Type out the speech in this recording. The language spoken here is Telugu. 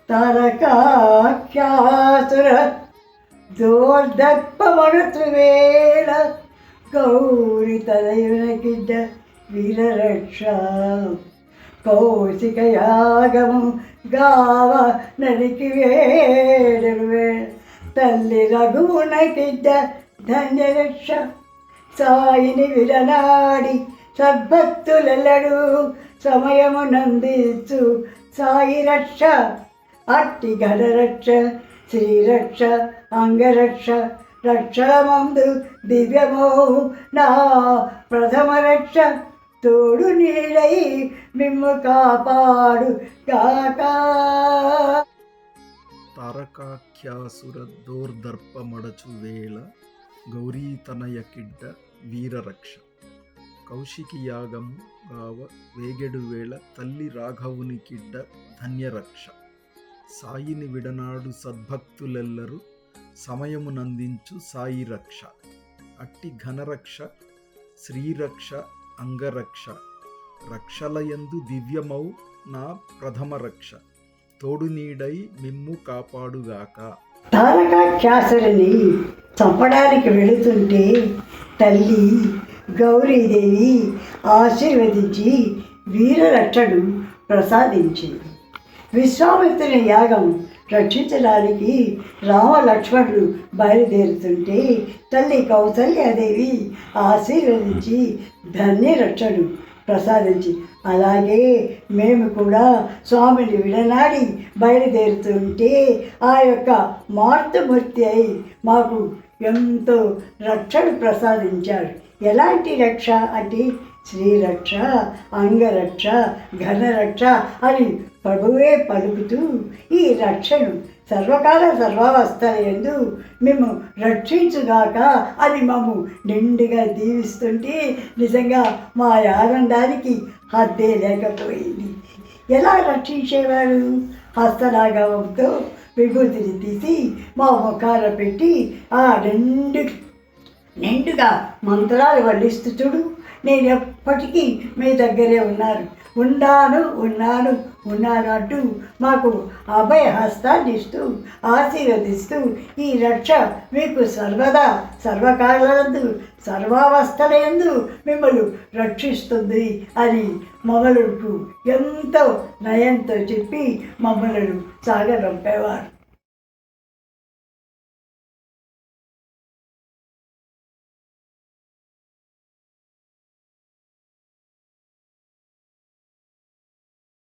తారకాఖ్యాసుర దోర్దర్పమణుతువేళ గౌరి తనయునకిడ్డ వీరరక్ష కౌశికయాగము గావ నరికి వేడువే తల్లి రఘువునకిడ్డ ధన్యరక్ష సాయిని విలనాడి సద్భక్తులెల్లడు సమయమునందించు సాయి రక్ష అట్టి ఘనరక్ష శ్రీరక్ష అంగరక్ష రక్షమందు దివ్యమో నా ప్రథమ రక్ష తోడు నీడై మిమ్ము కాపాడు గాక. తారకాఖ్యాసుర దోర్దర్పమడచు వేళ గౌరీతనయ కిడ్డ వీరరక్ష కౌశికి యాగము గావ వేగెడు వేళ తల్లి రాఘవుని కిడ్డ ధన్యరక్ష సాయిని విడనాడు సద్భక్తులెల్లరు సమయమునందించు సాయి రక్ష అట్టి ఘనరక్ష శ్రీరక్ష అంగరక్ష రక్షలయందు దివ్యమౌ నా ప్రథమ రక్ష తోడు నీడై మిమ్ము కాపాడుగాక. తారకాఖ్యాసురుని చంపడానికి వెళుతుంటే తల్లి గౌరీదేవి ఆశీర్వదించి వీరరక్షను ప్రసాదించింది. విశ్వామిత్రుని యాగం రక్షించడానికి రామలక్ష్మణుడు బయలుదేరుతుంటే తల్లి కౌసల్యాదేవి ఆశీర్వదించి ధన్యరక్షను ప్రసాదించి, అలాగే మేము కూడా స్వామిని విడనాడి బయలుదేరుతుంటే ఆ యొక్క మార్తమూర్తి అయి మాకు ఎంతో రక్షణ ప్రసాదించాడు. ఎలాంటి రక్ష అంటే శ్రీరక్ష అంగరక్ష ఘనరక్ష అని ప్రభువే పలుకుతూ ఈ రక్షను సర్వకాల సర్వావస్థలందు మేము రక్షించుగాక అని మమ్ము నిండుగా దీవిస్తుంటే నిజంగా మా ఆనందానికి హద్దే లేకపోయింది. ఎలా రక్షించేవాడు? హస్తరాగవంతో విభూతిని తీసి మా ముఖాన పెట్టి ఆ నిండుగా మంత్రాలు వల్లిస్తూ చూడు, నేను ఎప్పటికీ మీ దగ్గరే ఉన్నాను అంటూ మాకు అభయ హస్తాన్ని ఇస్తూ ఆశీర్వదిస్తూ ఈ రక్ష మీకు సర్వదా సర్వకాలందు సర్వావస్థలందు మిమ్మల్ని రక్షిస్తుంది అని మమ్మలకు ఎంతో నయంతో చెప్పి మమ్మలను సాగరంపేవారు.